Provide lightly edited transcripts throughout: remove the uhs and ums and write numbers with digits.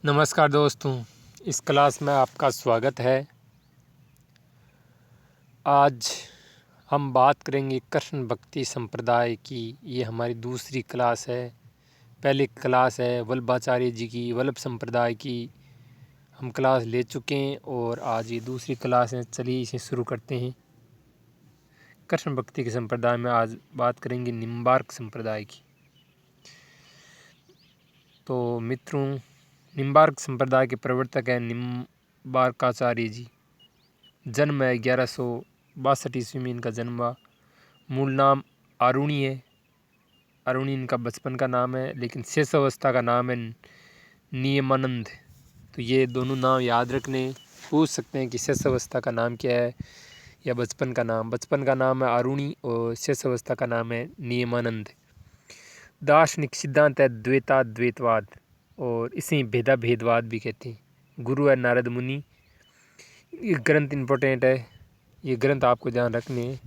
नमस्कार दोस्तों, इस क्लास में आपका स्वागत है। आज हम बात करेंगे कृष्ण भक्ति संप्रदाय की। ये हमारी दूसरी क्लास है। पहली क्लास है वल्लभाचार्य जी की वल्लभ संप्रदाय की, हम क्लास ले चुके हैं और आज ये दूसरी क्लास है। चलिए इसे शुरू करते हैं। कृष्ण भक्ति के संप्रदाय में आज बात करेंगे निम्बार्क संप्रदाय की। तो मित्रों, निम्बार्क संप्रदाय के प्रवर्तक हैं निम्बार्काचार्य जी। जन्म है 1162 ईस्वी में इनका जन्म हुआ। मूल नाम आरुणि है। आरुणि इनका बचपन का नाम है, लेकिन शेष अवस्था का नाम है नियमानंद। तो ये दोनों नाम याद रखने। पूछ सकते हैं कि शेष अवस्था का नाम क्या है या बचपन का नाम। बचपन का नाम है आरुणि और शेष अवस्था का नाम है नियमानंद। दार्शनिक सिद्धांत है द्वैताद्वैतवाद और इसे भेदा भेदवाद भी कहते हैं। गुरु है नारद मुनि। ये ग्रंथ इम्पोर्टेंट है, ये ग्रंथ आपको ध्यान रखने हैं।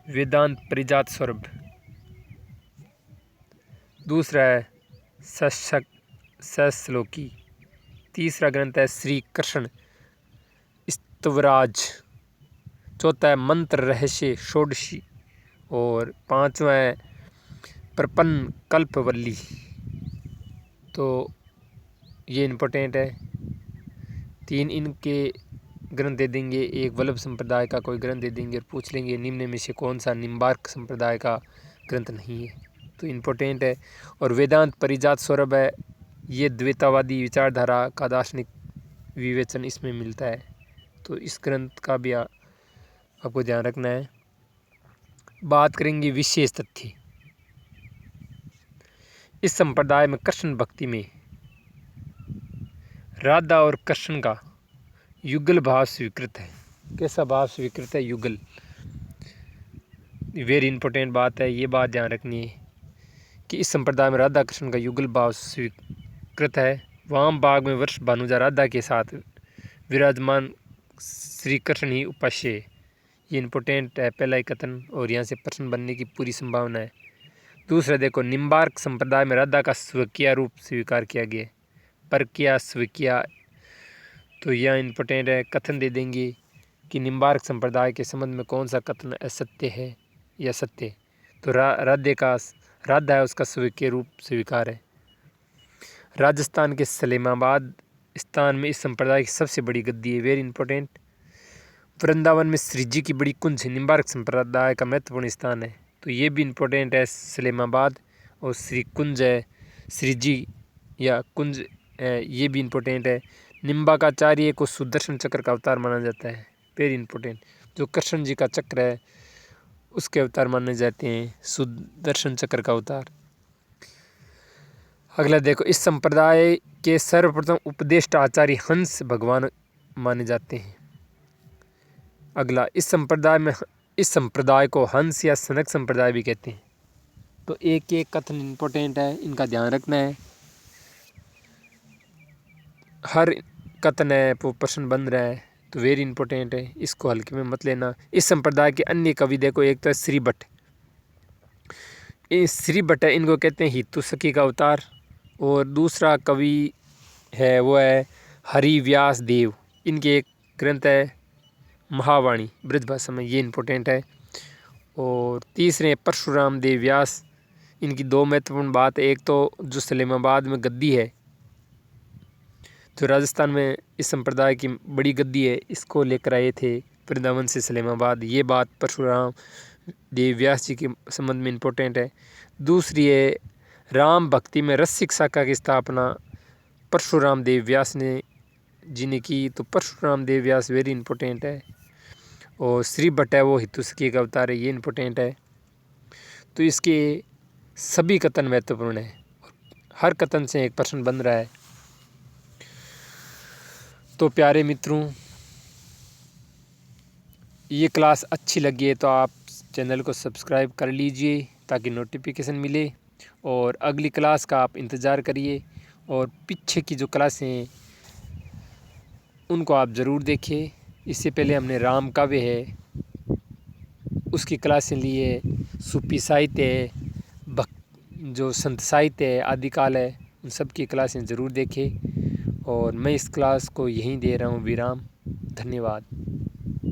वेदांत परिजात स्वरूप। दूसरा है सश्लोकी। तीसरा ग्रंथ है श्री कृष्ण स्तवराज। चौथा है मंत्र रहस्य षोडशी और पांचवा है प्रपन्न कल्पवल्ली। तो ये इम्पोर्टेंट है। 3 इनके ग्रंथ दे देंगे, एक वल्लभ संप्रदाय का कोई ग्रंथ दे देंगे और पूछ लेंगे निम्न में से कौन सा निम्बार्क संप्रदाय का ग्रंथ नहीं है। तो इम्पोर्टेंट है। और वेदांत परिजात स्वरूप है। ये द्वैतावादी विचारधारा का दार्शनिक विवेचन इसमें मिलता है। तो इस ग्रंथ का भी आपको ध्यान रखना है। बात करेंगे विशेष तथ्य। इस संप्रदाय में कृष्ण भक्ति में राधा और कृष्ण का युगल भाव स्वीकृत है। कैसा भाव स्वीकृत है? युगल। वेरी इंपॉर्टेंट बात है, ये बात ध्यान रखनी है कि इस संप्रदाय में राधा कृष्ण का युगल भाव स्वीकृत है। वाम बाग में वर्ष भानुजा राधा के साथ विराजमान श्री कृष्ण ही उपास्य है। ये इम्पोर्टेंट है, पहला ही कथन, और यहाँ से प्रश्न बनने की पूरी संभावना है। दूसरा देखो, निम्बार्क संप्रदाय में राधा का स्वकीय रूप स्वीकार किया गया है। पर क्या स्वकीय, तो यह इम्पोर्टेंट है। कथन दे देंगे कि निम्बार्क संप्रदाय के संबंध में कौन सा कथन असत्य है या सत्य। तो राधा है उसका स्वकीय रूप स्वीकार है। राजस्थान के सलेमाबाद स्थान में इस संप्रदाय की सबसे बड़ी गद्दी है। Very important. वृंदावन में श्री जी की बड़ी कुंज निम्बार्क संप्रदाय का महत्वपूर्ण स्थान है। तो ये भी इम्पोर्टेंट है। सलेमाबाद और श्री कुंज है, श्री जी या कुंज है, ये भी इम्पोर्टेंट है। निम्बार्काचार्य को सुदर्शन चक्र का अवतार माना जाता है। Very important. जो कृष्ण जी का चक्र है उसके अवतार माने जाते हैं, सुदर्शन चक्र का अवतार। अगला देखो, इस संप्रदाय के सर्वप्रथम उपदेष्टा आचार्य हंस भगवान माने जाते हैं। अगला, इस संप्रदाय को हंस या सनक संप्रदाय भी कहते हैं। तो एक एक कथन इम्पोर्टेंट है, इनका ध्यान रखना है। हर कथन है वो प्रश्न बन रहा है, तो वेरी इंपॉर्टेंट है, इसको हल्के में मत लेना। इस संप्रदाय के अन्य कवि देखो, एक तो है श्री भट्ट। श्री भट्ट है, इनको कहते हैं हितु सखी का अवतार। और दूसरा कवि है वो है हरि व्यास देव। इनके एक ग्रंथ है महावाणी ब्रजभाषा में, ये इम्पोर्टेंट है। और तीसरे परशुराम देव व्यास। इनकी 2 महत्वपूर्ण बात है। एक तो जो सलेमाबाद में गद्दी है, जो राजस्थान में इस संप्रदाय की बड़ी गद्दी है, इसको लेकर आए थे वृंदावन से सलेमाबाद। ये बात परशुराम देव व्यास जी के संबंध में इम्पोर्टेंट है। दूसरी है राम भक्ति में रसिक शाखा की स्थापना परशुराम देव व्यास जी ने की। तो परशुराम देव व्यास वेरी इंपॉर्टेंट है। और श्री भट्ट है वो हितुसखी का अवतार है, ये इम्पोर्टेंट है। तो इसके सभी कथन महत्वपूर्ण है, हर कथन से एक प्रश्न बन रहा है। तो प्यारे मित्रों, ये क्लास अच्छी लगी है तो आप चैनल को सब्सक्राइब कर लीजिए ताकि नोटिफिकेशन मिले, और अगली क्लास का आप इंतज़ार करिए। और पीछे की जो क्लासें हैं उनको आप ज़रूर देखिए। इससे पहले हमने राम काव्य है उसकी क्लासें ली है, सूफी साहित्य है, जो संत साहित्य है, आदिकाल है, उन सब की क्लासें ज़रूर देखें। और मैं इस क्लास को यहीं दे रहा हूँ विराम। धन्यवाद।